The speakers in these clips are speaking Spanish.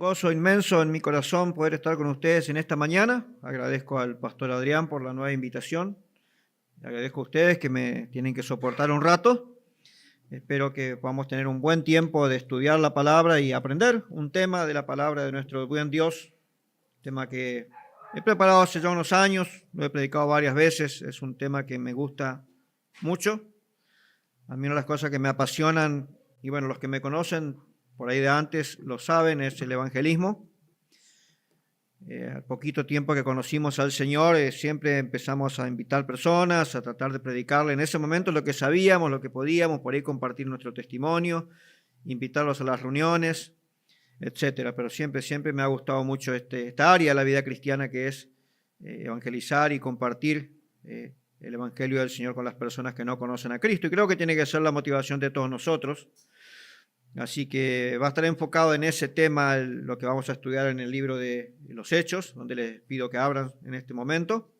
gozo inmenso en mi corazón poder estar con ustedes en esta mañana. Agradezco al pastor Adrián por la nueva invitación. Agradezco a ustedes que me tienen que soportar un rato. Espero que podamos tener un buen tiempo de estudiar la palabra y aprender un tema de la palabra de nuestro buen Dios. Tema que he preparado hace ya unos años, lo he predicado varias veces. Es un tema que me gusta mucho. A mí una de las cosas que me apasionan, y bueno, los que me conocen por ahí de antes lo saben, es el evangelismo. Al poquito tiempo que conocimos al Señor, siempre empezamos a invitar personas, a tratar de predicarle en ese momento lo que sabíamos, lo que podíamos, por ahí compartir nuestro testimonio, invitarlos a las reuniones, etcétera. Pero siempre me ha gustado mucho esta área de la vida cristiana, que es evangelizar y compartir el evangelio del Señor con las personas que no conocen a Cristo. Y creo que tiene que ser la motivación de todos nosotros. Así que va a estar enfocado en ese tema lo que vamos a estudiar en el libro de los Hechos, donde les pido que abran en este momento.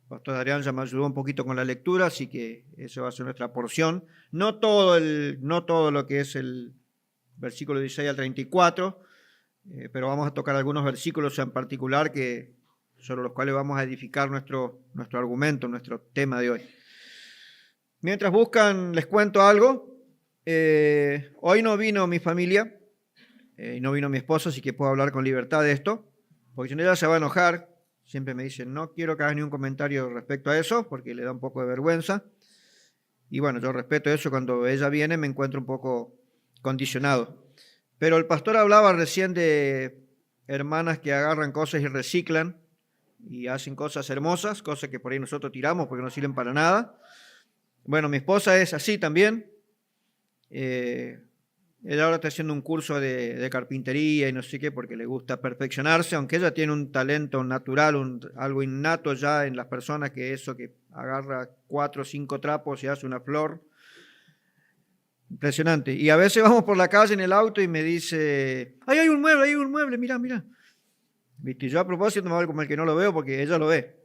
El pastor Adrián ya me ayudó un poquito con la lectura, así que esa va a ser nuestra porción. No todo lo que es el versículo 16 al 34, pero vamos a tocar algunos versículos en particular sobre los cuales vamos a edificar nuestro argumento, nuestro tema de hoy. Mientras buscan, les cuento algo. Hoy no vino mi familia, no vino mi esposa, así que puedo hablar con libertad de esto, porque si no ella se va a enojar. Siempre me dicen, no quiero que hagas ni un comentario respecto a eso, porque le da un poco de vergüenza. Y bueno, yo respeto eso. Cuando ella viene me encuentro un poco condicionado. Pero el pastor hablaba recién de hermanas que agarran cosas y reciclan y hacen cosas hermosas, cosas que por ahí nosotros tiramos porque no sirven para nada. Bueno, mi esposa es así también. Ella ahora está haciendo un curso de carpintería y no sé qué, porque le gusta perfeccionarse, aunque ella tiene un talento natural, algo innato ya en las personas, que eso que agarra 4 o 5 trapos y hace una flor. Impresionante. Y a veces vamos por la calle en el auto y me dice, ¡ay, hay un mueble, mira! ¿Viste? Y yo a propósito me voy como el que no lo veo, porque ella lo ve.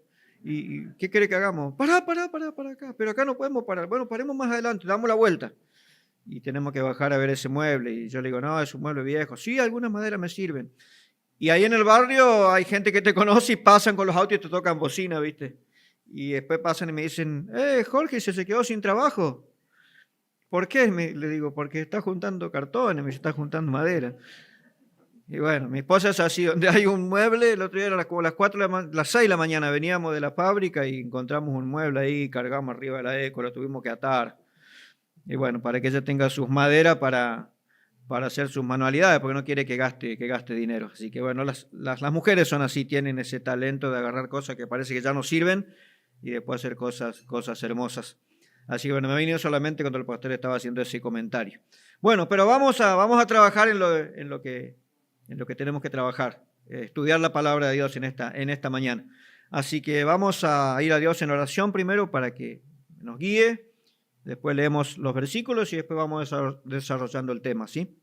¿Y qué quiere que hagamos? Pará acá, pero acá no podemos parar. Bueno, paremos más adelante, damos la vuelta. Y tenemos que bajar a ver ese mueble. Y yo le digo, no, es un mueble viejo. Sí, algunas maderas me sirven. Y ahí en el barrio hay gente que te conoce y pasan con los autos y te tocan bocina, ¿viste? Y después pasan y me dicen, Jorge, se quedó sin trabajo. ¿Por qué? Le digo, porque está juntando cartones, me está juntando madera. Y bueno, mi esposa es así, donde hay un mueble. El otro día era como las 6 de la mañana, veníamos de la fábrica y encontramos un mueble ahí, cargamos arriba de la eco, lo tuvimos que atar. Y bueno, para que ella tenga sus maderas para hacer sus manualidades, porque no quiere que gaste dinero. Así que bueno, las mujeres son así, tienen ese talento de agarrar cosas que parece que ya no sirven y después hacer cosas hermosas. Así que bueno, me vino solamente cuando el pastor estaba haciendo ese comentario. Bueno, pero vamos a trabajar en lo que tenemos que trabajar, estudiar la palabra de Dios en esta mañana. Así que vamos a ir a Dios en oración primero para que nos guíe. Después leemos los versículos y después vamos desarrollando el tema, ¿sí?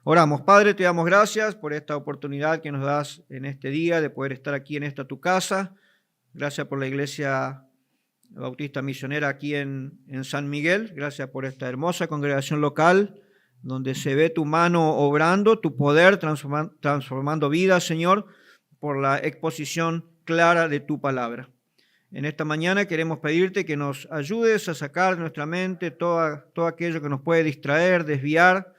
Oramos. Padre, te damos gracias por esta oportunidad que nos das en este día de poder estar aquí en esta tu casa. Gracias por la Iglesia Bautista Misionera aquí en San Miguel. Gracias por esta hermosa congregación local donde se ve tu mano obrando, tu poder transformando vidas, Señor, por la exposición clara de tu palabra. En esta mañana queremos pedirte que nos ayudes a sacar de nuestra mente todo aquello que nos puede distraer, desviar,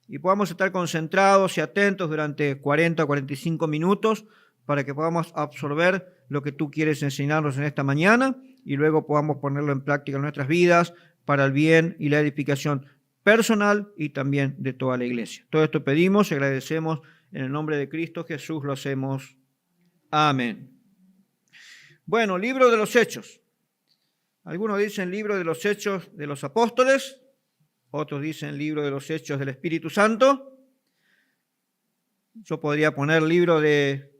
y podamos estar concentrados y atentos durante 40 o 45 minutos para que podamos absorber lo que tú quieres enseñarnos en esta mañana y luego podamos ponerlo en práctica en nuestras vidas para el bien y la edificación personal y también de toda la iglesia. Todo esto pedimos y agradecemos en el nombre de Cristo Jesús, lo hacemos. Amén. Bueno, libro de los Hechos. Algunos dicen libro de los Hechos de los Apóstoles, otros dicen libro de los Hechos del Espíritu Santo. Yo podría poner libro de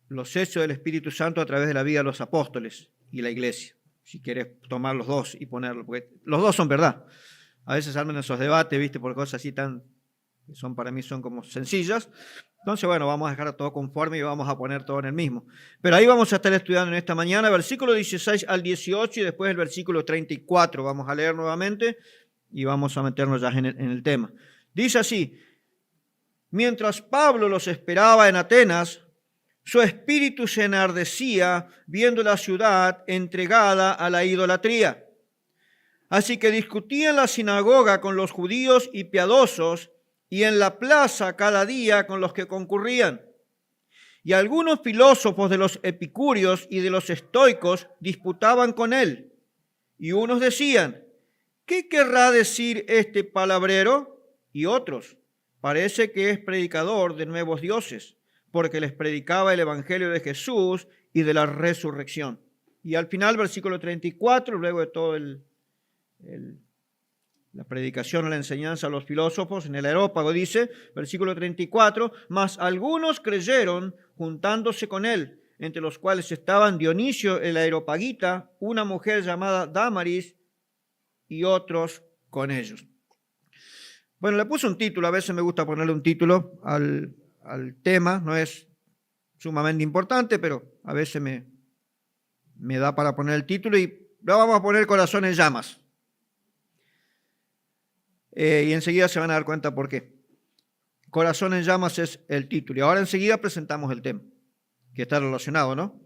los Hechos del Espíritu Santo a través de la vida de los apóstoles y la iglesia, si quieres tomar los dos y ponerlo, porque los dos son verdad. A veces arman esos debates, ¿viste? Por cosas así para mí son como sencillas. Entonces, bueno, vamos a dejar todo conforme y vamos a poner todo en el mismo. Pero ahí vamos a estar estudiando en esta mañana, versículo 16 al 18 y después el versículo 34. Vamos a leer nuevamente y vamos a meternos ya en el tema. Dice así: Mientras Pablo los esperaba en Atenas, su espíritu se enardecía viendo la ciudad entregada a la idolatría. Así que discutía en la sinagoga con los judíos y piadosos, y en la plaza cada día con los que concurrían. Y algunos filósofos de los epicúreos y de los estoicos disputaban con él. Y unos decían: ¿qué querrá decir este palabrero? Y otros: parece que es predicador de nuevos dioses, porque les predicaba el evangelio de Jesús y de la resurrección. Y al final, versículo 34, luego de todo la predicación o la enseñanza a los filósofos, en el Areópago dice, versículo 34, mas algunos creyeron juntándose con él, entre los cuales estaban Dionisio el Areopagita, una mujer llamada Dámaris, y otros con ellos. Bueno, le puse un título, a veces me gusta ponerle un título al tema, no es sumamente importante, pero a veces me da para poner el título, y lo vamos a poner Corazón en Llamas. Y enseguida se van a dar cuenta por qué. Corazón en Llamas es el título. Y ahora enseguida presentamos el tema, que está relacionado, ¿no?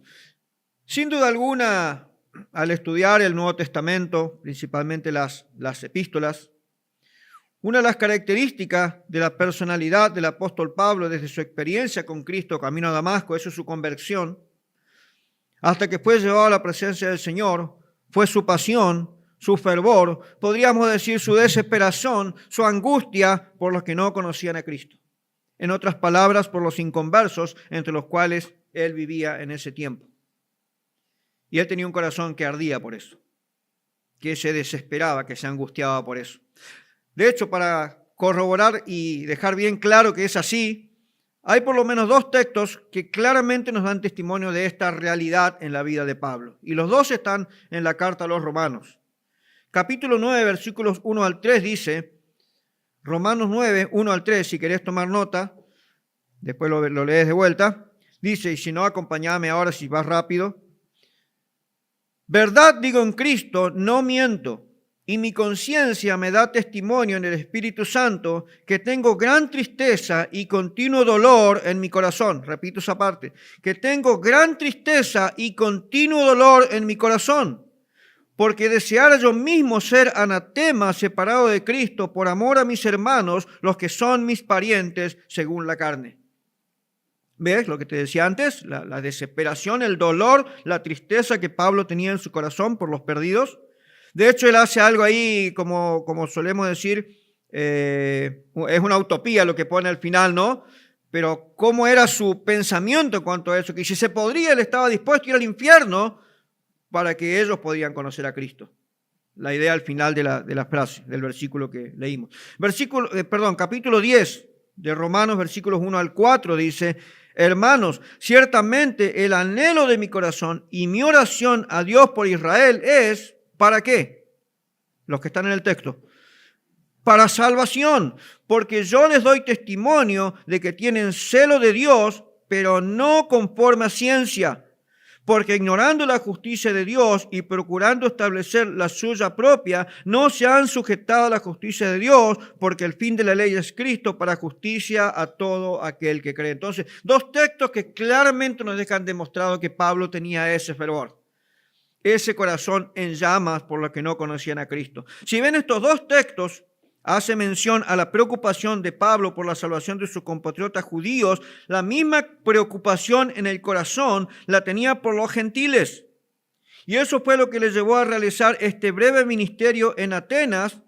Sin duda alguna, al estudiar el Nuevo Testamento, principalmente las epístolas, una de las características de la personalidad del apóstol Pablo desde su experiencia con Cristo camino a Damasco, eso es su conversión, hasta que fue llevado a la presencia del Señor, fue su pasión, su fervor, podríamos decir su desesperación, su angustia por los que no conocían a Cristo. En otras palabras, por los inconversos entre los cuales él vivía en ese tiempo. Y él tenía un corazón que ardía por eso, que se desesperaba, que se angustiaba por eso. De hecho, para corroborar y dejar bien claro que es así, hay por lo menos dos textos que claramente nos dan testimonio de esta realidad en la vida de Pablo. Y los dos están en la carta a los Romanos. Capítulo 9, versículos 1 al 3 dice, Romanos 9, 1 al 3, si querés tomar nota, después lo lees de vuelta, dice, y si no, acompáñame ahora si vas rápido. Verdad digo en Cristo, no miento, y mi conciencia me da testimonio en el Espíritu Santo que tengo gran tristeza y continuo dolor en mi corazón. Repito esa parte, que tengo gran tristeza y continuo dolor en mi corazón, porque deseara yo mismo ser anatema separado de Cristo por amor a mis hermanos, los que son mis parientes según la carne. ¿Ves lo que te decía antes? La desesperación, el dolor, la tristeza que Pablo tenía en su corazón por los perdidos. De hecho, él hace algo ahí, como solemos decir, es una utopía lo que pone al final, ¿no? Pero ¿cómo era su pensamiento en cuanto a eso? Que si se podría, él estaba dispuesto a ir al infierno para que ellos podían conocer a Cristo. La idea al final de la frase, del versículo que leímos. Capítulo 10 de Romanos, versículos 1 al 4, dice, hermanos, ciertamente el anhelo de mi corazón y mi oración a Dios por Israel es, ¿para qué? Los que están en el texto. Para salvación, porque yo les doy testimonio de que tienen celo de Dios, pero no conforme a ciencia, porque ignorando la justicia de Dios y procurando establecer la suya propia, no se han sujetado a la justicia de Dios, porque el fin de la ley es Cristo para justicia a todo aquel que cree. Entonces, dos textos que claramente nos dejan demostrado que Pablo tenía ese fervor, ese corazón en llamas por los que no conocían a Cristo. Si ven, estos dos textos hace mención a la preocupación de Pablo por la salvación de sus compatriotas judíos. La misma preocupación en el corazón la tenía por los gentiles. Y eso fue lo que le llevó a realizar este breve ministerio en Atenas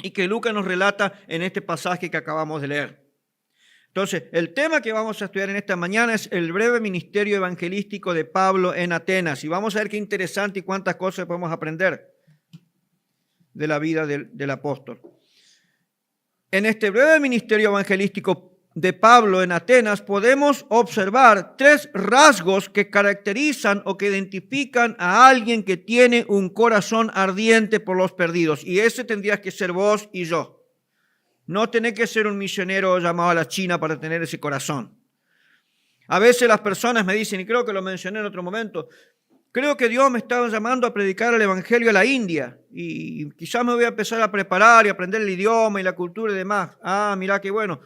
y que Lucas nos relata en este pasaje que acabamos de leer. Entonces, el tema que vamos a estudiar en esta mañana es el breve ministerio evangelístico de Pablo en Atenas. Y vamos a ver qué interesante y cuántas cosas podemos aprender de la vida del apóstol. En este breve ministerio evangelístico de Pablo en Atenas podemos observar tres rasgos que caracterizan o que identifican a alguien que tiene un corazón ardiente por los perdidos. Y ese tendrías que ser vos y yo. No tenés que ser un misionero llamado a la China para tener ese corazón. A veces las personas me dicen, y creo que lo mencioné en otro momento, creo que Dios me estaba llamando a predicar el evangelio a la India y quizás me voy a empezar a preparar y aprender el idioma y la cultura y demás. Ah, mirá qué bueno.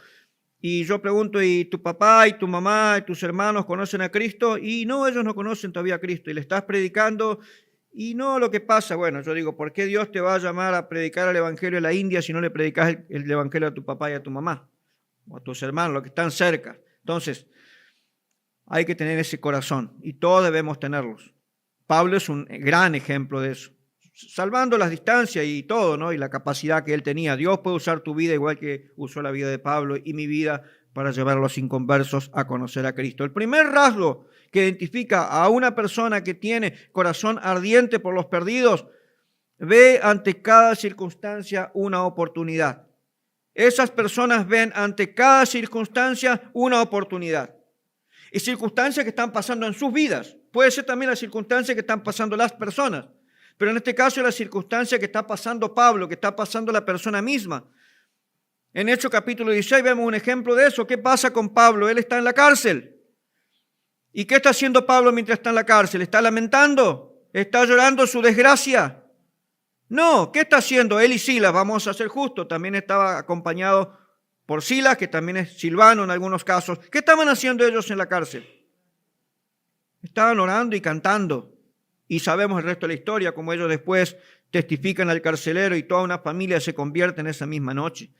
Y yo pregunto, ¿y tu papá y tu mamá y tus hermanos conocen a Cristo? Y no, ellos no conocen todavía a Cristo. Y le estás predicando. Y no, lo que pasa, bueno, yo digo, ¿por qué Dios te va a llamar a predicar el Evangelio a la India si no le predicas el Evangelio a tu papá y a tu mamá? O a tus hermanos, los que están cerca. Entonces, hay que tener ese corazón. Y todos debemos tenerlos. Pablo es un gran ejemplo de eso. Salvando las distancias y todo, ¿no? Y la capacidad que él tenía. Dios puede usar tu vida igual que usó la vida de Pablo y mi vida para llevar a los inconversos a conocer a Cristo. El primer rasgo que identifica a una persona que tiene corazón ardiente por los perdidos, ve ante cada circunstancia una oportunidad. Esas personas ven ante cada circunstancia una oportunidad. Y circunstancias que están pasando en sus vidas. Puede ser también las circunstancias que están pasando las personas. Pero en este caso es la circunstancia que está pasando Pablo, que está pasando la persona misma. En Hechos capítulo 16 vemos un ejemplo de eso. ¿Qué pasa con Pablo? Él está en la cárcel. ¿Y qué está haciendo Pablo mientras está en la cárcel? ¿Está lamentando? ¿Está llorando su desgracia? No, ¿qué está haciendo? Él y Silas, vamos a ser justos, también estaba acompañado por Silas, que también es Silvano en algunos casos. ¿Qué estaban haciendo ellos en la cárcel? Estaban orando y cantando. Y sabemos el resto de la historia, como ellos después testifican al carcelero y toda una familia se convierte en esa misma noche.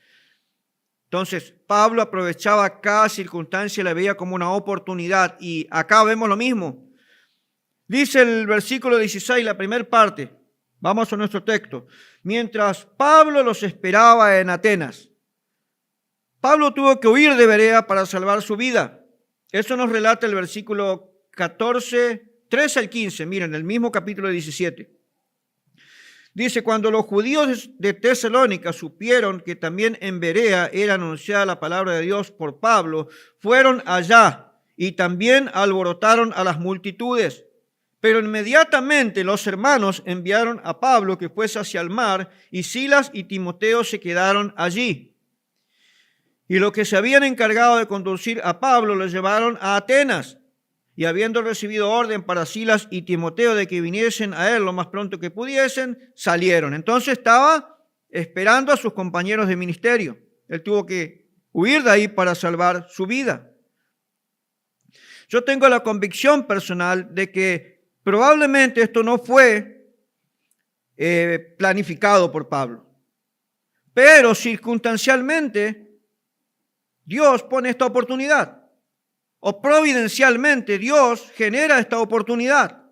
Entonces, Pablo aprovechaba cada circunstancia y la veía como una oportunidad. Y acá vemos lo mismo. Dice el versículo 16, la primera parte. Vamos a nuestro texto. Mientras Pablo los esperaba en Atenas, Pablo tuvo que huir de Berea para salvar su vida. Eso nos relata el versículo 14, 13 al 15, miren, el mismo capítulo 17. Dice, cuando los judíos de Tesalónica supieron que también en Berea era anunciada la palabra de Dios por Pablo, fueron allá y también alborotaron a las multitudes. Pero inmediatamente los hermanos enviaron a Pablo que fuese hacia el mar, y Silas y Timoteo se quedaron allí. Y los que se habían encargado de conducir a Pablo lo llevaron a Atenas. Y habiendo recibido orden para Silas y Timoteo de que viniesen a él lo más pronto que pudiesen, salieron. Entonces estaba esperando a sus compañeros de ministerio. Él tuvo que huir de ahí para salvar su vida. Yo tengo la convicción personal de que probablemente esto no fue planificado por Pablo. Pero circunstancialmente Dios pone esta oportunidad. O providencialmente Dios genera esta oportunidad.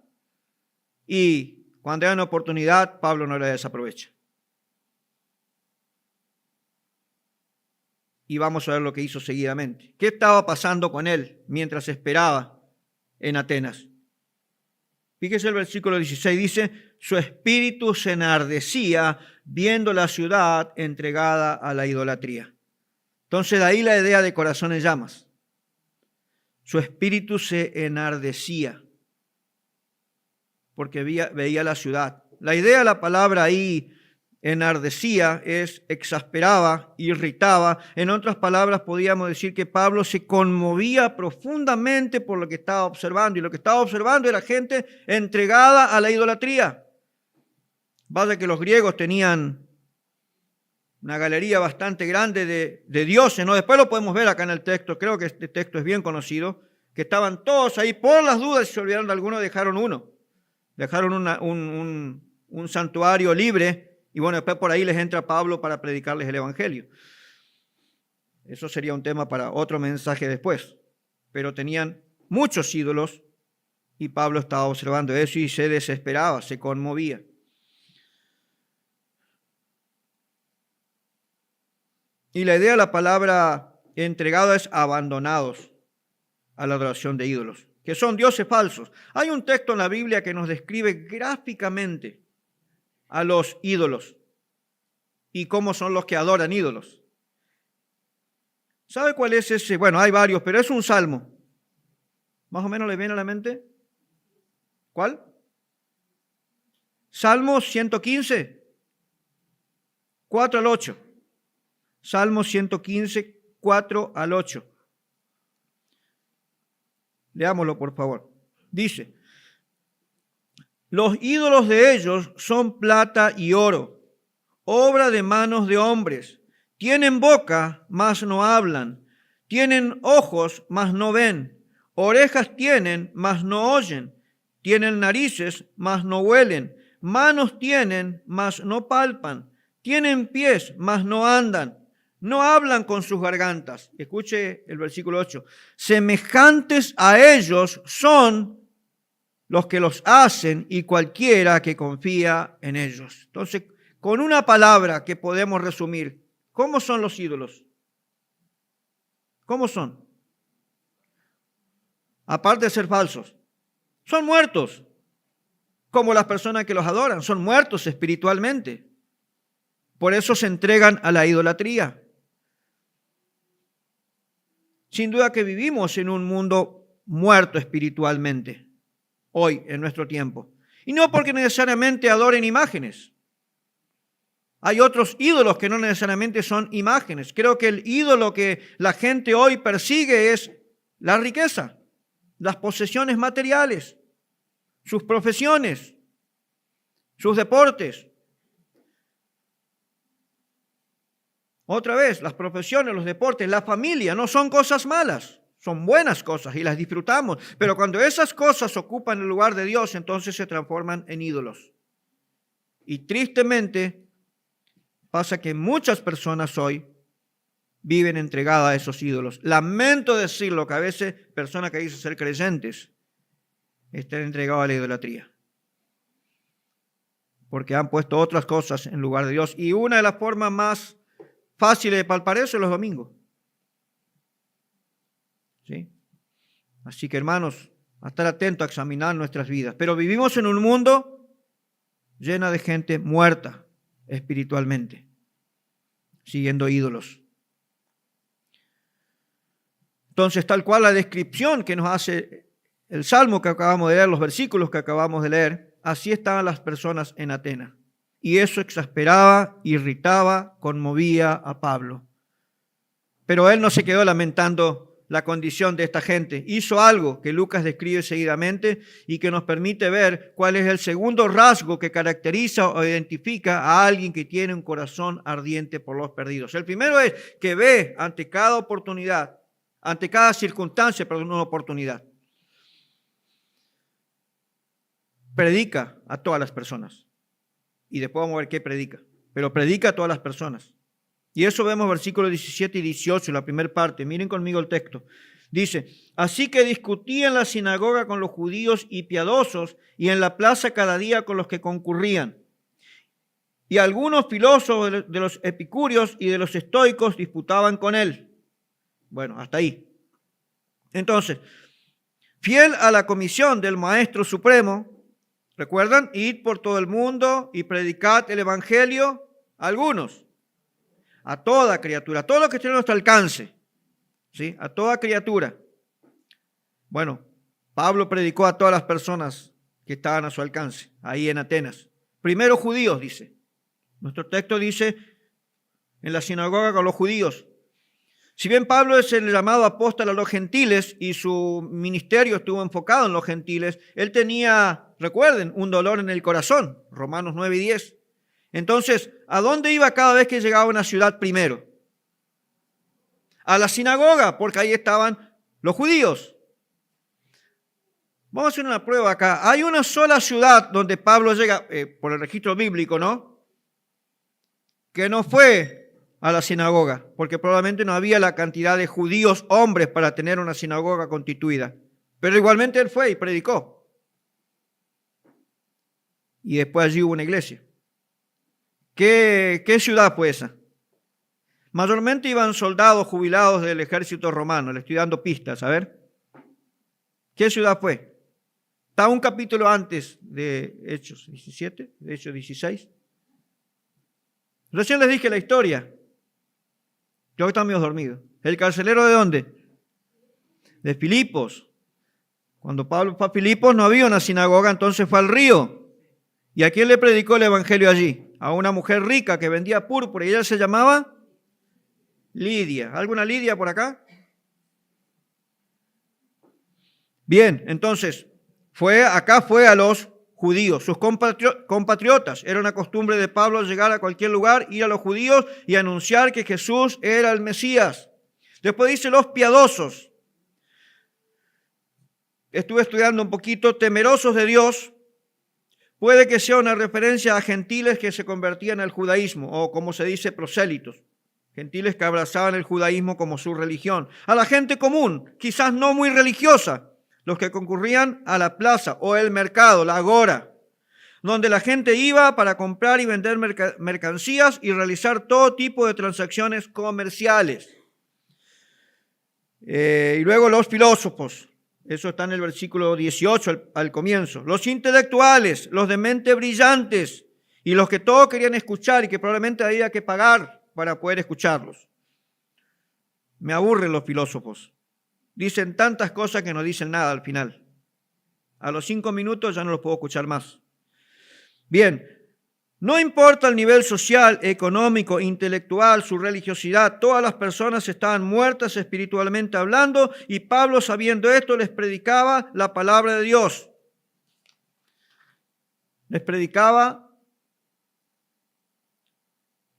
Y cuando hay una oportunidad, Pablo no la desaprovecha. Y vamos a ver lo que hizo seguidamente. ¿Qué estaba pasando con él mientras esperaba en Atenas? Fíjese el versículo 16, dice, su espíritu se enardecía viendo la ciudad entregada a la idolatría. Entonces de ahí la idea de corazón en llamas. Su espíritu se enardecía porque veía la ciudad. La idea de la palabra ahí, enardecía, es exasperaba, irritaba. En otras palabras, podríamos decir que Pablo se conmovía profundamente por lo que estaba observando. Y lo que estaba observando era gente entregada a la idolatría. Vaya que los griegos tenían una galería bastante grande de dioses, ¿no? Después lo podemos ver acá en el texto, creo que este texto es bien conocido, que estaban todos ahí, por las dudas, si se olvidaron de alguno, dejaron uno. Dejaron un santuario libre, y bueno, después por ahí les entra Pablo para predicarles el Evangelio. Eso sería un tema para otro mensaje después. Pero tenían muchos ídolos, y Pablo estaba observando eso y se desesperaba, se conmovía. Y la idea de la palabra entregado es abandonados a la adoración de ídolos, que son dioses falsos. Hay un texto en la Biblia que nos describe gráficamente a los ídolos y cómo son los que adoran ídolos. ¿Sabe cuál es ese? Bueno, hay varios, pero es un salmo. ¿Más o menos le viene a la mente? ¿Cuál? Salmo 115, 4 al 8. Salmo 115, 4 al 8. Leámoslo, por favor. Dice, los ídolos de ellos son plata y oro, obra de manos de hombres. Tienen boca, mas no hablan. Tienen ojos, mas no ven. Orejas tienen, mas no oyen. Tienen narices, mas no huelen. Manos tienen, mas no palpan. Tienen pies, mas no andan. No hablan con sus gargantas. Escuche el versículo 8. Semejantes a ellos son los que los hacen y cualquiera que confía en ellos. Entonces, con una palabra que podemos resumir, ¿cómo son los ídolos? ¿Cómo son? Aparte de ser falsos, son muertos, como las personas que los adoran, son muertos espiritualmente. Por eso se entregan a la idolatría. Sin duda que vivimos en un mundo muerto espiritualmente, hoy, en nuestro tiempo. Y no porque necesariamente adoren imágenes. Hay otros ídolos que no necesariamente son imágenes. Creo que el ídolo que la gente hoy persigue es la riqueza, las posesiones materiales, sus profesiones, sus deportes. Otra vez, las profesiones, los deportes, la familia no son cosas malas, son buenas cosas y las disfrutamos. Pero cuando esas cosas ocupan el lugar de Dios, entonces se transforman en ídolos. Y tristemente pasa que muchas personas hoy viven entregadas a esos ídolos. Lamento decirlo, que a veces personas que dicen ser creyentes están entregadas a la idolatría, porque han puesto otras cosas en lugar de Dios. Y una de las formas más fáciles de palpar eso es los domingos. ¿Sí? Así que, hermanos, a estar atentos a examinar nuestras vidas. Pero vivimos en un mundo lleno de gente muerta espiritualmente, siguiendo ídolos. Entonces, tal cual la descripción que nos hace el Salmo que acabamos de leer, los versículos que acabamos de leer, así estaban las personas en Atenas. Y eso exasperaba, irritaba, conmovía a Pablo. Pero él no se quedó lamentando la condición de esta gente. Hizo algo que Lucas describe seguidamente y que nos permite ver cuál es el segundo rasgo que caracteriza o identifica a alguien que tiene un corazón ardiente por los perdidos. El primero es que ve ante cada oportunidad, ante cada circunstancia, una oportunidad. Predica a todas las personas. Y después vamos a ver qué predica. Pero predica a todas las personas. Y eso vemos versículos 17 y 18, la primera parte. Miren conmigo el texto. Dice, así que discutía en la sinagoga con los judíos y piadosos y en la plaza cada día con los que concurrían. Y algunos filósofos de los epicúreos y de los estoicos disputaban con él. Bueno, hasta ahí. Entonces, fiel a la comisión del Maestro Supremo, ¿recuerdan? Id por todo el mundo y predicad el evangelio a algunos, a toda criatura, a todo lo que esté a nuestro alcance, ¿sí? A toda criatura. Bueno, Pablo predicó a todas las personas que estaban a su alcance, ahí en Atenas. Primero judíos, dice. Nuestro texto dice, en la sinagoga con los judíos. Si bien Pablo es el llamado apóstol a los gentiles y su ministerio estuvo enfocado en los gentiles, él tenía, recuerden, un dolor en el corazón, Romanos 9 y 10. Entonces, ¿a dónde iba cada vez que llegaba a una ciudad primero? A la sinagoga, porque ahí estaban los judíos. Vamos a hacer una prueba acá. Hay una sola ciudad donde Pablo llega, por el registro bíblico, ¿no? Que no fue a la sinagoga, porque probablemente no había la cantidad de judíos hombres para tener una sinagoga constituida. Pero igualmente él fue y predicó. Y después allí hubo una iglesia. ¿Qué ciudad fue esa? Mayormente iban soldados jubilados del ejército romano. Le estoy dando pistas, a ver. ¿Qué ciudad fue? Está un capítulo antes de Hechos 17, de Hechos 16. Recién les dije la historia. Yo estaba medio dormido. ¿El carcelero de dónde? De Filipos. Cuando Pablo fue a Filipos no había una sinagoga, entonces fue al río. ¿Y a quién le predicó el evangelio allí? A una mujer rica que vendía púrpura y ella se llamaba Lidia. ¿Alguna Lidia por acá? Bien, entonces, fue a los judíos, sus compatriotas. Era una costumbre de Pablo llegar a cualquier lugar, ir a los judíos y anunciar que Jesús era el Mesías. Después dice los piadosos. Estuve estudiando un poquito, temerosos de Dios. Puede que sea una referencia a gentiles que se convertían al judaísmo, o como se dice, prosélitos. Gentiles que abrazaban el judaísmo como su religión. A la gente común, quizás no muy religiosa, los que concurrían a la plaza o el mercado, la agora, donde la gente iba para comprar y vender mercancías y realizar todo tipo de transacciones comerciales. Y luego los filósofos. Eso está en el versículo 18 al comienzo. Los intelectuales, los de mente brillantes y los que todos querían escuchar y que probablemente había que pagar para poder escucharlos. Me aburren los filósofos. Dicen tantas cosas que no dicen nada al final. A los 5 minutos ya no los puedo escuchar más. Bien, no importa el nivel social, económico, intelectual, su religiosidad, todas las personas estaban muertas espiritualmente hablando y Pablo, sabiendo esto, les predicaba la palabra de Dios. Les predicaba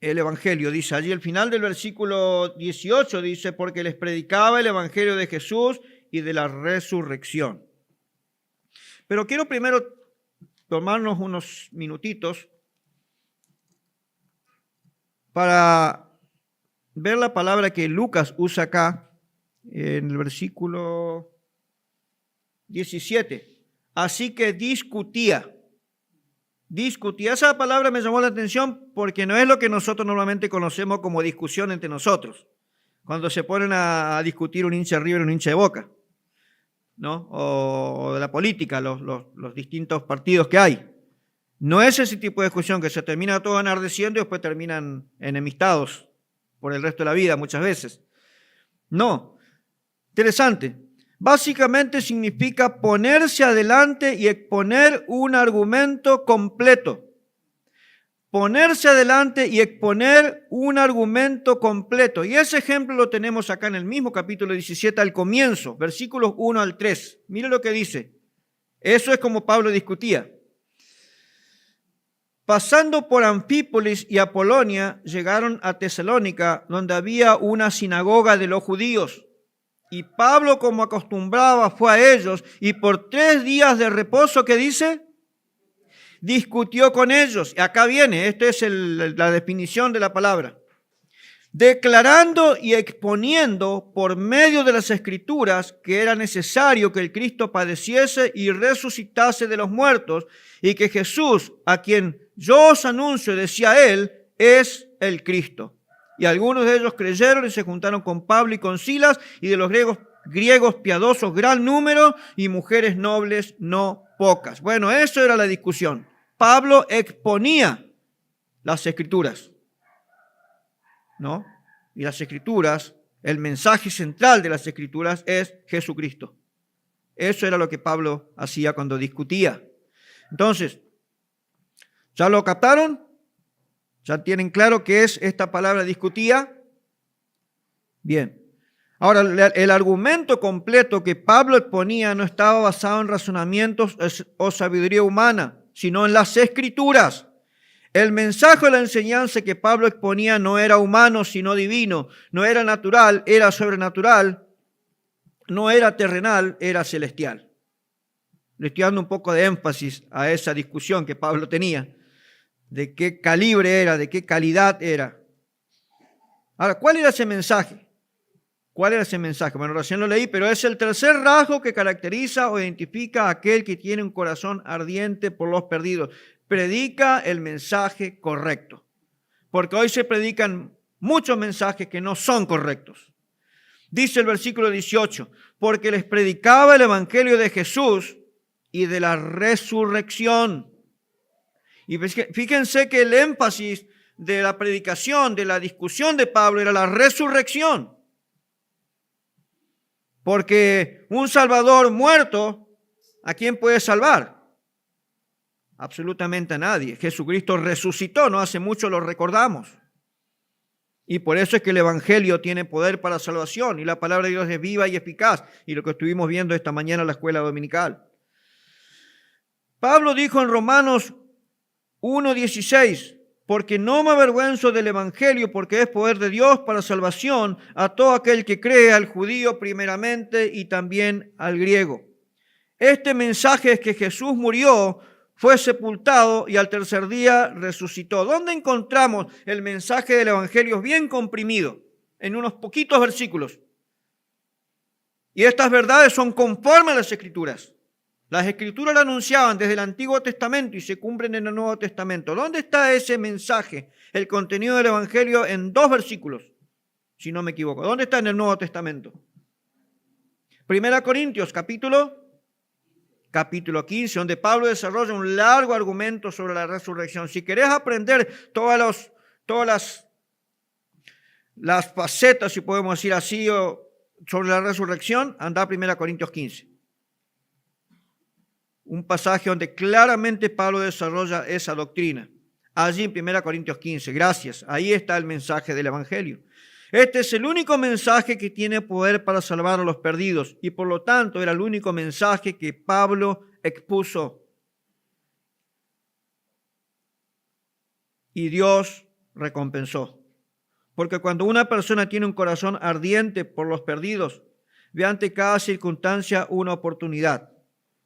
el evangelio, dice allí el final del versículo 18, dice, porque les predicaba el evangelio de Jesús y de la resurrección. Pero quiero primero tomarnos unos minutitos para ver la palabra que Lucas usa acá en el versículo 17. Así que discutía. Esa palabra me llamó la atención porque no es lo que nosotros normalmente conocemos como discusión entre nosotros. Cuando se ponen a discutir un hincha de River y un hincha de Boca, ¿no? O de la política, los distintos partidos que hay. No es ese tipo de discusión que se termina todo enardeciendo y después terminan enemistados por el resto de la vida muchas veces. No. Interesante. Básicamente significa ponerse adelante y exponer un argumento completo. Ponerse adelante y exponer un argumento completo. Y ese ejemplo lo tenemos acá en el mismo capítulo 17 al comienzo, versículos 1 al 3. Mire lo que dice. Eso es como Pablo discutía. Pasando por Anfípolis y Apolonia, llegaron a Tesalónica, donde había una sinagoga de los judíos. Y Pablo, como acostumbraba, fue a ellos y por 3 días de reposo, ¿qué dice? Discutió con ellos. Y acá viene, esta es la definición de la palabra. Declarando y exponiendo por medio de las Escrituras que era necesario que el Cristo padeciese y resucitase de los muertos y que Jesús, a quien yo os anuncio, decía él, es el Cristo. Y algunos de ellos creyeron y se juntaron con Pablo y con Silas, y de los griegos piadosos gran número, y mujeres nobles no pocas. Bueno, eso era la discusión. Pablo exponía las Escrituras, ¿no? Y las Escrituras, el mensaje central de las Escrituras es Jesucristo. Eso era lo que Pablo hacía cuando discutía. Entonces, ¿ya lo captaron? ¿Ya tienen claro qué es esta palabra discutía? Bien. Ahora, el argumento completo que Pablo exponía no estaba basado en razonamientos o sabiduría humana, sino en las Escrituras. El mensaje o la enseñanza que Pablo exponía no era humano, sino divino. No era natural, era sobrenatural. No era terrenal, era celestial. Le estoy dando un poco de énfasis a esa discusión que Pablo tenía. De qué calibre era, de qué calidad era. Ahora, ¿cuál era ese mensaje? ¿Cuál era ese mensaje? Bueno, recién lo leí, pero es el tercer rasgo que caracteriza o identifica a aquel que tiene un corazón ardiente por los perdidos. Predica el mensaje correcto. Porque hoy se predican muchos mensajes que no son correctos. Dice el versículo 18, porque les predicaba el evangelio de Jesús y de la resurrección. Y fíjense que el énfasis de la predicación, de la discusión de Pablo era la resurrección. Porque un Salvador muerto, ¿a quién puede salvar? Absolutamente a nadie. Jesucristo resucitó, no hace mucho lo recordamos. Y por eso es que el Evangelio tiene poder para salvación y la palabra de Dios es viva y eficaz. Y lo que estuvimos viendo esta mañana en la escuela dominical. Pablo dijo en Romanos 1:16, porque no me avergüenzo del evangelio, porque es poder de Dios para salvación a todo aquel que cree, al judío primeramente y también al griego. Este mensaje es que Jesús murió, fue sepultado y al tercer día resucitó. ¿Dónde encontramos el mensaje del evangelio bien comprimido? En unos poquitos versículos. Y estas verdades son conformes a las Escrituras. Las Escrituras lo anunciaban desde el Antiguo Testamento y se cumplen en el Nuevo Testamento. ¿Dónde está ese mensaje, el contenido del Evangelio, en 2 versículos? Si no me equivoco. ¿Dónde está en el Nuevo Testamento? 1 Corintios, capítulo 15, donde Pablo desarrolla un largo argumento sobre la resurrección. Si querés aprender todas las facetas, si podemos decir así, sobre la resurrección, anda a 1 Corintios 15. Un pasaje donde claramente Pablo desarrolla esa doctrina. Allí en 1 Corintios 15, gracias, ahí está el mensaje del Evangelio. Este es el único mensaje que tiene poder para salvar a los perdidos y por lo tanto era el único mensaje que Pablo expuso. Y Dios recompensó. Porque cuando una persona tiene un corazón ardiente por los perdidos, ve ante cada circunstancia una oportunidad.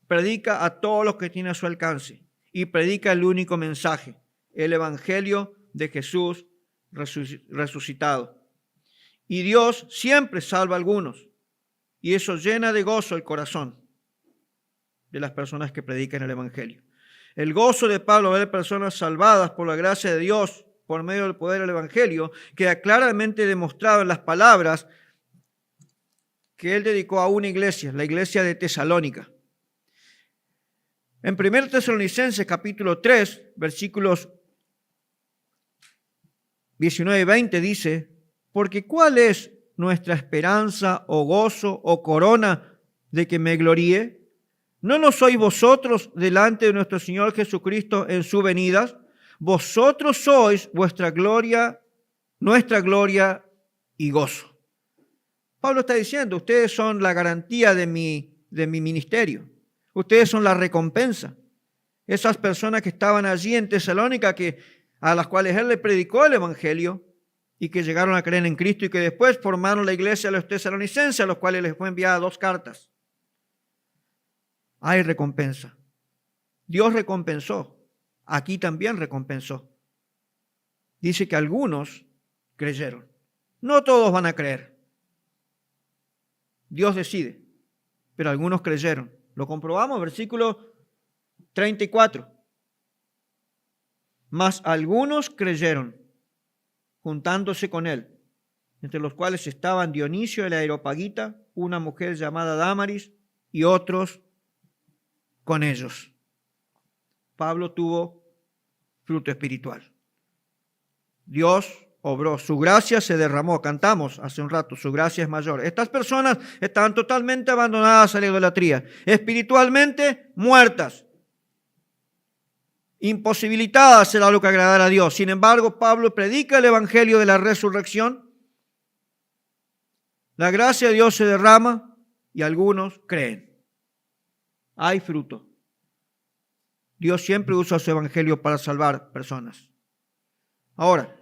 Predica a todos los que tiene a su alcance y predica el único mensaje, el Evangelio de Jesús resucitado. Y Dios siempre salva a algunos y eso llena de gozo el corazón de las personas que predican el Evangelio. El gozo de Pablo ver personas salvadas por la gracia de Dios por medio del poder del Evangelio queda claramente demostrado en las palabras que él dedicó a una iglesia, la iglesia de Tesalónica. En 1 Tesalonicenses capítulo 3, versículos 19 y 20 dice: porque ¿cuál es nuestra esperanza o gozo o corona de que me gloríe? ¿No lo sois vosotros delante de nuestro Señor Jesucristo en su venida? Vosotros sois vuestra gloria, nuestra gloria y gozo. Pablo está diciendo, ustedes son la garantía de mi ministerio. Ustedes son la recompensa. Esas personas que estaban allí en Tesalónica, a las cuales él le predicó el Evangelio y que llegaron a creer en Cristo y que después formaron la iglesia de los tesalonicenses, a los cuales les fue enviada 2 cartas. Hay recompensa. Dios recompensó. Aquí también recompensó. Dice que algunos creyeron. No todos van a creer. Dios decide. Pero algunos creyeron. Lo comprobamos, versículo 34. Mas algunos creyeron, juntándose con él, entre los cuales estaban Dionisio de la Areopagita, una mujer llamada Dámaris, y otros con ellos. Pablo tuvo fruto espiritual. Dios obró, su gracia se derramó, cantamos hace un rato, su gracia es mayor. Estas personas estaban totalmente abandonadas a la idolatría, espiritualmente muertas, imposibilitadas a hacer algo que agradara a Dios. Sin embargo, Pablo predica el evangelio de la resurrección, la gracia de Dios se derrama y algunos creen. Hay fruto. Dios siempre usa su evangelio para salvar personas. Ahora,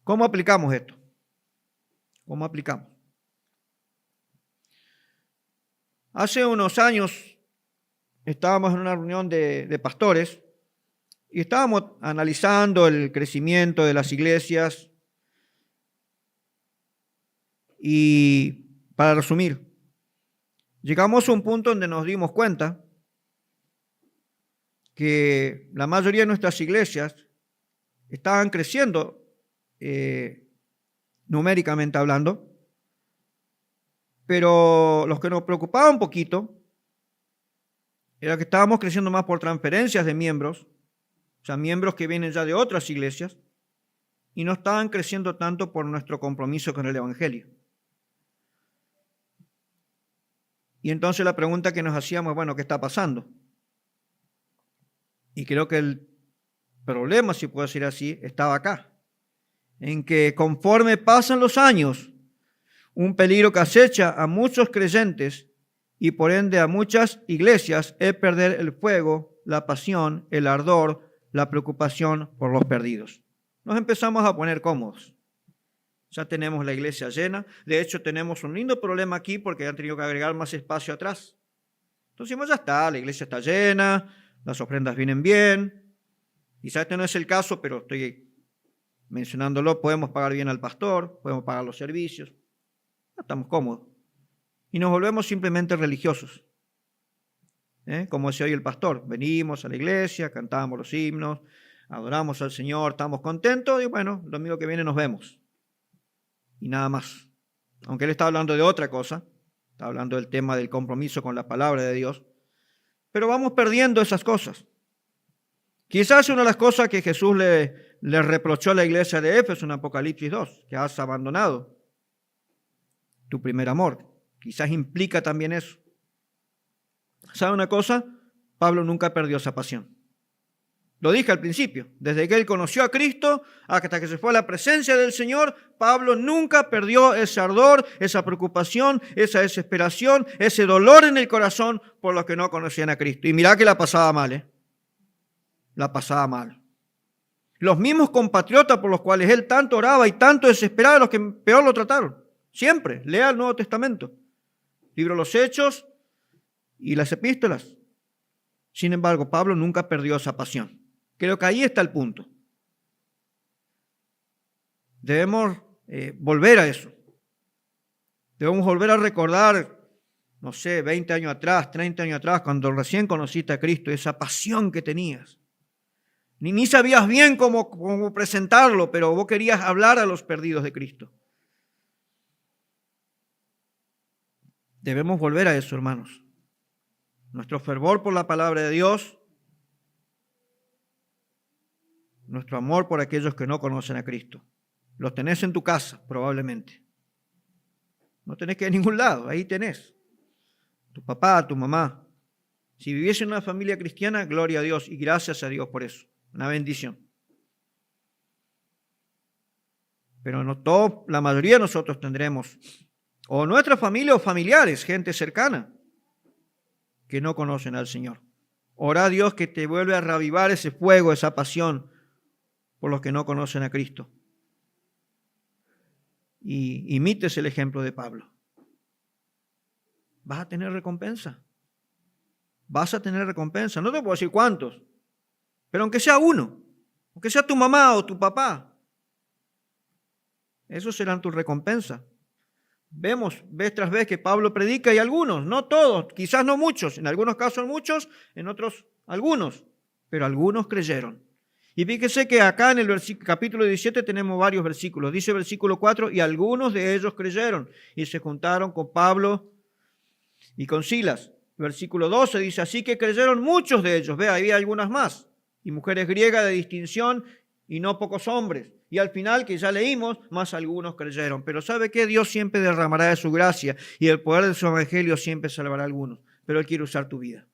¿cómo aplicamos esto? ¿Cómo aplicamos? Hace unos años estábamos en una reunión de pastores y estábamos analizando el crecimiento de las iglesias y, para resumir, llegamos a un punto donde nos dimos cuenta que la mayoría de nuestras iglesias estaban creciendo numéricamente hablando, pero los que nos preocupaba un poquito era que estábamos creciendo más por transferencias de miembros, o sea, miembros que vienen ya de otras iglesias, y no estaban creciendo tanto por nuestro compromiso con el Evangelio. Y entonces la pregunta que nos hacíamos, bueno, ¿qué está pasando? Y creo que el problema, si puedo decir así, estaba acá, en que conforme pasan los años, un peligro que acecha a muchos creyentes y por ende a muchas iglesias es perder el fuego, la pasión, el ardor la preocupación por los perdidos. Nos empezamos a poner cómodos. Ya tenemos la iglesia llena. De hecho, tenemos un lindo problema aquí porque han tenido que agregar más espacio atrás. Entonces, ya está, la iglesia está llena, las ofrendas vienen bien. Quizás este no es el caso, pero estoy mencionándolo. Podemos pagar bien al pastor, podemos pagar los servicios. Ya estamos cómodos. Y nos volvemos simplemente religiosos. Como decía hoy el pastor, venimos a la iglesia, cantamos los himnos, adoramos al Señor, estamos contentos y bueno, el domingo que viene nos vemos. Y nada más. Aunque él está hablando de otra cosa, está hablando del tema del compromiso con la palabra de Dios, pero vamos perdiendo esas cosas. Quizás una de las cosas que Jesús le reprochó a la iglesia de Éfeso en Apocalipsis 2, que has abandonado tu primer amor. Quizás implica también eso. ¿Sabe una cosa? Pablo nunca perdió esa pasión. Lo dije al principio, desde que él conoció a Cristo hasta que se fue a la presencia del Señor, Pablo nunca perdió ese ardor, esa preocupación, esa desesperación, ese dolor en el corazón por los que no conocían a Cristo. Y mirá que la pasaba mal, La pasaba mal. Los mismos compatriotas por los cuales él tanto oraba y tanto desesperaba, los que peor lo trataron. Siempre, lea el Nuevo Testamento, libro de los Hechos y las epístolas. Sin embargo, Pablo nunca perdió esa pasión. Creo que ahí está el punto. Debemos volver a eso. Debemos volver a recordar, 20 años atrás, 30 años atrás, cuando recién conociste a Cristo, esa pasión que tenías. Ni sabías bien cómo presentarlo, pero vos querías hablar a los perdidos de Cristo. Debemos volver a eso, hermanos. Nuestro fervor por la palabra de Dios, nuestro amor por aquellos que no conocen a Cristo. Los tenés en tu casa, probablemente. No tenés que ir a ningún lado, ahí tenés. Tu papá, tu mamá. Si viviese en una familia cristiana, gloria a Dios y gracias a Dios por eso. Una bendición. Pero no todo, la mayoría de nosotros tendremos, o nuestra familia o familiares, gente cercana, que no conocen al Señor. Ora a Dios que te vuelva a reavivar ese fuego, esa pasión por los que no conocen a Cristo. Y imites el ejemplo de Pablo. Vas a tener recompensa. Vas a tener recompensa. No te puedo decir cuántos, pero aunque sea uno, aunque sea tu mamá o tu papá, esos serán tus recompensas. Vemos vez tras vez que Pablo predica y algunos, no todos, quizás no muchos, en algunos casos muchos, en otros algunos, pero algunos creyeron. Y fíjese que acá en el capítulo 17 tenemos varios versículos. Dice el versículo 4, y algunos de ellos creyeron y se juntaron con Pablo y con Silas. Versículo 12 dice, así que creyeron muchos de ellos. Ve, había algunas más. Y mujeres griegas de distinción y no pocos hombres. Y al final, que ya leímos, más algunos creyeron. Pero ¿sabe qué? Dios siempre derramará de su gracia y el poder de su evangelio siempre salvará a algunos. Pero Él quiere usar tu vida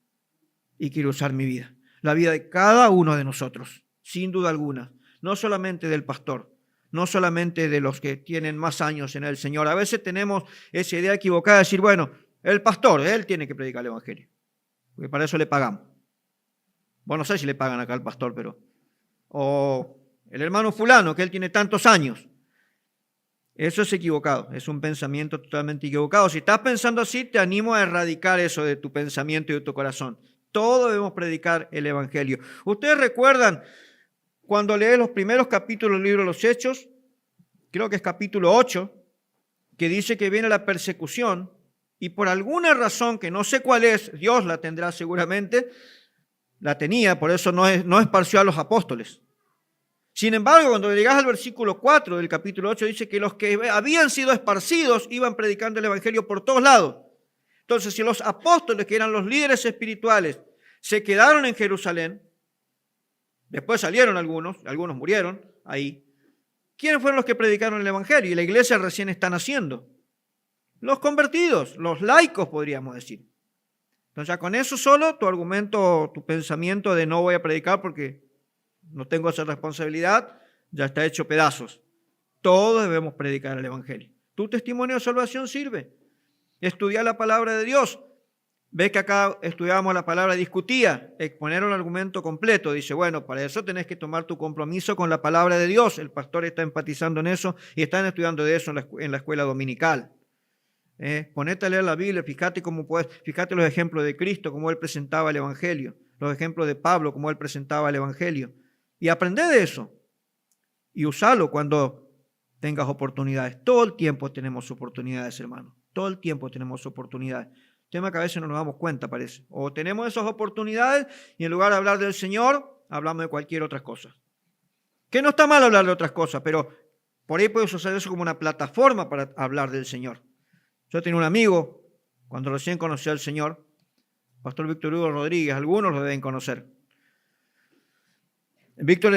y quiere usar mi vida. La vida de cada uno de nosotros. Sin duda alguna, no solamente del pastor, no solamente de los que tienen más años en el Señor. A veces tenemos esa idea equivocada de decir, bueno, el pastor, él tiene que predicar el evangelio, porque para eso le pagamos. Bueno, no sé si le pagan acá al pastor, pero... O el hermano fulano, que él tiene tantos años. Eso es equivocado, es un pensamiento totalmente equivocado. Si estás pensando así, te animo a erradicar eso de tu pensamiento y de tu corazón. Todos debemos predicar el evangelio. ¿Ustedes recuerdan cuando lees los primeros capítulos del libro de los Hechos? Creo que es capítulo 8, que dice que viene la persecución y por alguna razón que no sé cuál es, Dios la tendrá seguramente, la tenía, por eso no esparció a los apóstoles. Sin embargo, cuando llegas al versículo 4 del capítulo 8, dice que los que habían sido esparcidos iban predicando el evangelio por todos lados. Entonces, si los apóstoles, que eran los líderes espirituales, se quedaron en Jerusalén, después salieron algunos murieron ahí, ¿quiénes fueron los que predicaron el evangelio? Y la iglesia recién está naciendo. Los convertidos, los laicos, podríamos decir. Entonces, ya con eso solo, tu argumento, tu pensamiento de no voy a predicar porque no tengo esa responsabilidad, ya está hecho pedazos. Todos debemos predicar el evangelio. Tu testimonio de salvación sirve. Estudiar la palabra de Dios. Ves que acá estudiábamos la palabra discutía, exponer un argumento completo. Dice, bueno, para eso tenés que tomar tu compromiso con la palabra de Dios. El pastor está enfatizando en eso y están estudiando de eso en la escuela dominical. Ponete a leer la Biblia, fíjate los ejemplos de Cristo, cómo Él presentaba el Evangelio, los ejemplos de Pablo, cómo Él presentaba el Evangelio. Y aprende de eso y usalo cuando tengas oportunidades. Todo el tiempo tenemos oportunidades, hermano. Todo el tiempo tenemos oportunidades. Tema que a veces no nos damos cuenta, parece. O tenemos esas oportunidades y en lugar de hablar del Señor, hablamos de cualquier otra cosa. Que no está mal hablar de otras cosas, pero por ahí puedes usar eso como una plataforma para hablar del Señor. Yo tenía un amigo, cuando recién conocí al Señor, Pastor Víctor Hugo Rodríguez, algunos lo deben conocer. Víctor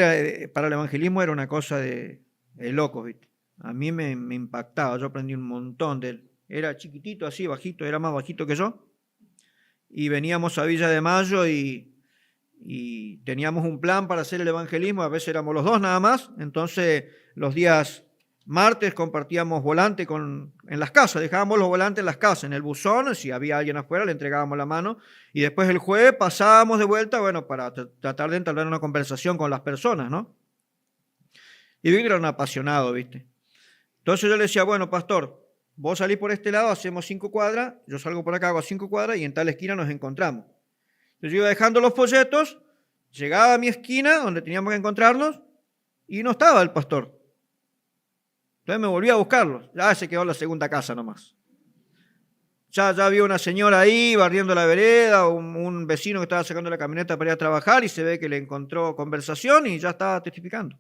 para el evangelismo era una cosa de locos, ¿viste? A mí me impactaba, yo aprendí un montón de él. Era chiquitito así, bajito, era más bajito que yo. Y veníamos a Villa de Mayo y teníamos un plan para hacer el evangelismo, a veces éramos los dos nada más. Entonces los días martes compartíamos volante en las casas, dejábamos los volantes en las casas, en el buzón, si había alguien afuera le entregábamos la mano. Y después el jueves pasábamos de vuelta, bueno, para tratar de entablar una conversación con las personas, ¿no? Y Víctor era un apasionado, ¿viste? Entonces yo le decía, bueno, pastor, vos salís por este lado, hacemos 5 cuadras, yo salgo por acá, hago 5 cuadras y en tal esquina nos encontramos. Entonces yo iba dejando los folletos, llegaba a mi esquina donde teníamos que encontrarnos y no estaba el pastor. Entonces me volví a buscarlos, ya se quedó en la segunda casa nomás. Ya había una señora ahí barriendo la vereda, un vecino que estaba sacando la camioneta para ir a trabajar y se ve que le encontró conversación y ya estaba testificando.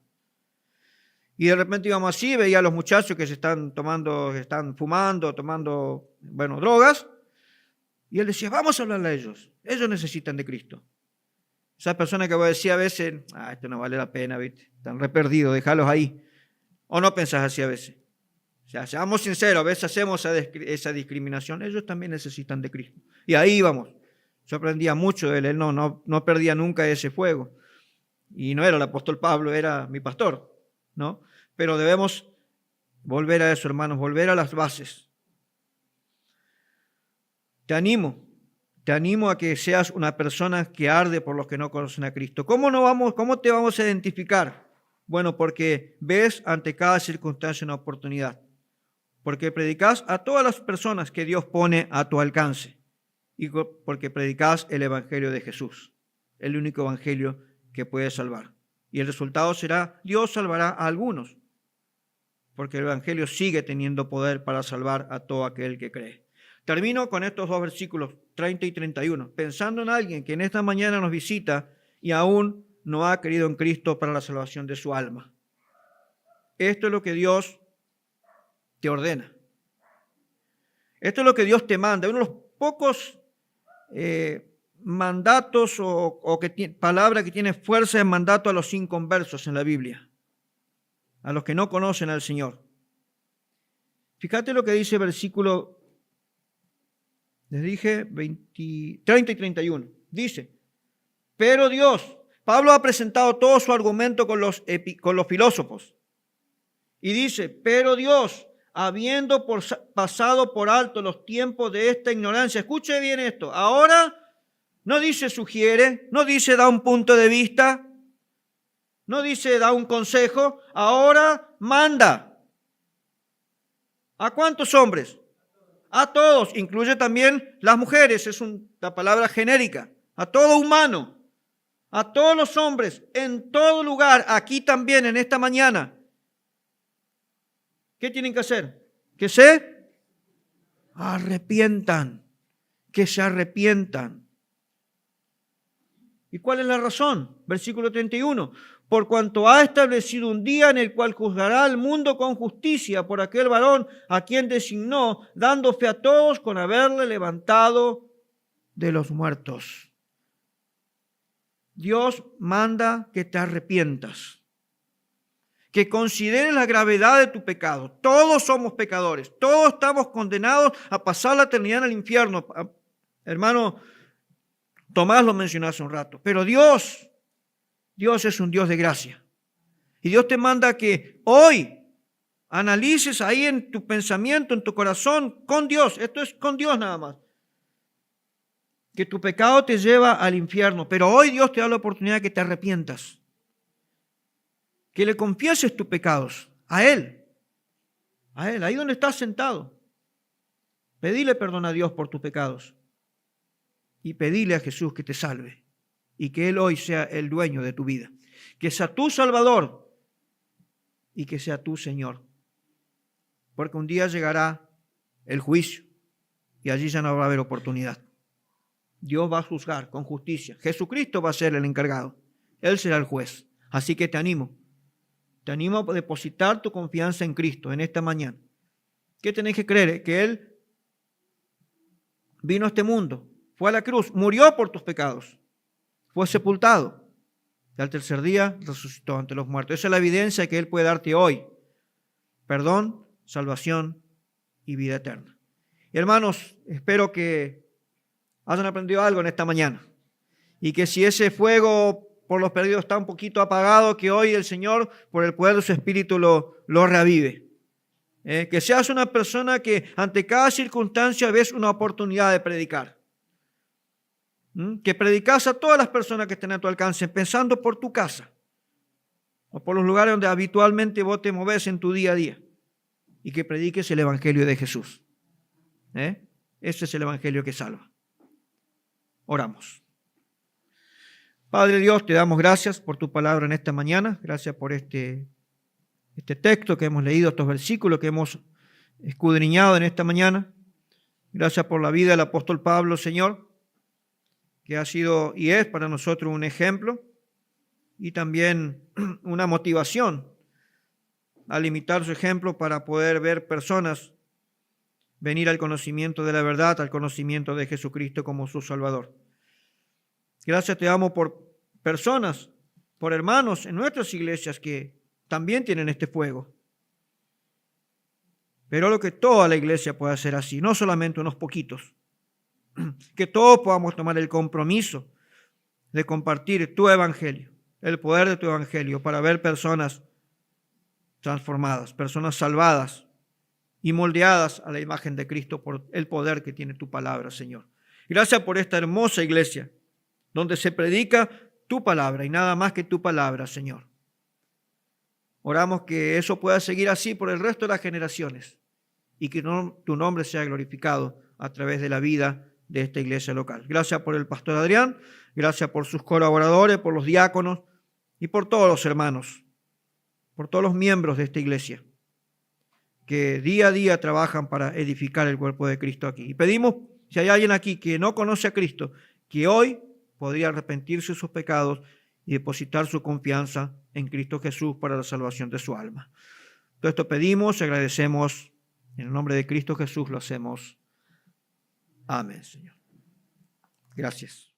Y de repente íbamos así, veía a los muchachos que están fumando, tomando, bueno, drogas. Y él decía, vamos a hablarle a ellos. Ellos necesitan de Cristo. Esas personas que vos decías a veces, esto no vale la pena, ¿viste? Están re perdidos, déjalos ahí. ¿O no pensás así a veces? O sea, seamos sinceros, a veces hacemos esa discriminación. Ellos también necesitan de Cristo. Y ahí íbamos. Yo aprendía mucho de él. Él no perdía nunca ese fuego. Y no era el apóstol Pablo, era mi pastor, ¿no? Pero debemos volver a eso, hermanos, volver a las bases. Te animo a que seas una persona que arde por los que no conocen a Cristo. ¿Cómo te vamos a identificar? Bueno, porque ves ante cada circunstancia una oportunidad. Porque predicás a todas las personas que Dios pone a tu alcance. Y porque predicás el Evangelio de Jesús, el único Evangelio que puede salvar. Y el resultado será, Dios salvará a algunos. Porque el Evangelio sigue teniendo poder para salvar a todo aquel que cree. Termino con estos 2 versículos, 30 y 31, pensando en alguien que en esta mañana nos visita y aún no ha creído en Cristo para la salvación de su alma. Esto es lo que Dios te ordena. Esto es lo que Dios te manda. Uno de los pocos mandatos o palabra que tiene fuerza de mandato a los inconversos en la Biblia. A los que no conocen al Señor. Fíjate lo que dice el versículo, les dije, 30 y 31. Dice, pero Dios, Pablo ha presentado todo su argumento con los filósofos. Y dice, pero Dios, habiendo pasado por alto los tiempos de esta ignorancia, escuche bien esto, ahora no dice sugiere, no dice da un punto de vista, no dice da un consejo, ahora manda. ¿A cuántos hombres? A todos, incluye también las mujeres, es una palabra genérica, a todo humano, a todos los hombres, en todo lugar, aquí también, en esta mañana. ¿Qué tienen que hacer? Que se arrepientan, que se arrepientan. ¿Y cuál es la razón? Versículo 31. Por cuanto ha establecido un día en el cual juzgará al mundo con justicia por aquel varón a quien designó, dando fe a todos con haberle levantado de los muertos. Dios manda que te arrepientas, que consideres la gravedad de tu pecado. Todos somos pecadores, todos estamos condenados a pasar la eternidad en el infierno. Hermano Tomás lo mencionó hace un rato, pero Dios es un Dios de gracia. Y Dios te manda que hoy analices ahí en tu pensamiento, en tu corazón, con Dios. Esto es con Dios nada más. que tu pecado te lleva al infierno, pero hoy Dios te da la oportunidad de que te arrepientas, que le confieses tus pecados a Él, ahí donde estás sentado. Pedile perdón a Dios por tus pecados y pedile a Jesús que te salve y que Él hoy sea el dueño de tu vida, que sea tu Salvador y que sea tu Señor, porque un día llegará el juicio y allí ya no va a haber oportunidad. Dios va a juzgar con justicia. Jesucristo va a ser el encargado. Él será el juez. Así que te animo a depositar tu confianza en Cristo en esta mañana. ¿Qué tenés que creer? Que Él vino a este mundo, fue a la cruz, murió por tus pecados, fue sepultado y al tercer día resucitó ante los muertos. Esa es la evidencia que Él puede darte hoy: perdón, salvación y vida eterna. Y hermanos, espero que hayan aprendido algo en esta mañana y que si ese fuego por los perdidos está un poquito apagado, que hoy el Señor, por el poder de su Espíritu, lo reavive. Que seas una persona que ante cada circunstancia ves una oportunidad de predicar. Que predicas a todas las personas que estén a tu alcance, empezando por tu casa o por los lugares donde habitualmente vos te moves en tu día a día, y que prediques el Evangelio de Jesús. Ese es el Evangelio que salva. Oramos. Padre Dios, te damos gracias por tu palabra en esta mañana. Gracias por este texto que hemos leído, estos versículos que hemos escudriñado en esta mañana. Gracias por la vida del apóstol Pablo, Señor, que ha sido y es para nosotros un ejemplo y también una motivación al imitar su ejemplo para poder ver personas venir al conocimiento de la verdad, al conocimiento de Jesucristo como su Salvador. Gracias te damos por personas, por hermanos en nuestras iglesias que también tienen este fuego. Pero lo que toda la iglesia pueda hacer así, no solamente unos poquitos. Que todos podamos tomar el compromiso de compartir tu evangelio, el poder de tu evangelio, para ver personas transformadas, personas salvadas y moldeadas a la imagen de Cristo por el poder que tiene tu palabra, Señor. Gracias por esta hermosa iglesia donde se predica tu palabra y nada más que tu palabra, Señor. Oramos que eso pueda seguir así por el resto de las generaciones y que tu nombre sea glorificado a través de la vida de esta iglesia local. Gracias por el pastor Adrián, gracias por sus colaboradores, por los diáconos y por todos los hermanos, por todos los miembros de esta iglesia que día a día trabajan para edificar el cuerpo de Cristo aquí. Y pedimos, si hay alguien aquí que no conoce a Cristo, que hoy podría arrepentirse de sus pecados y depositar su confianza en Cristo Jesús para la salvación de su alma. Todo esto pedimos y agradecemos. En el nombre de Cristo Jesús lo hacemos. Amén, Señor. Gracias.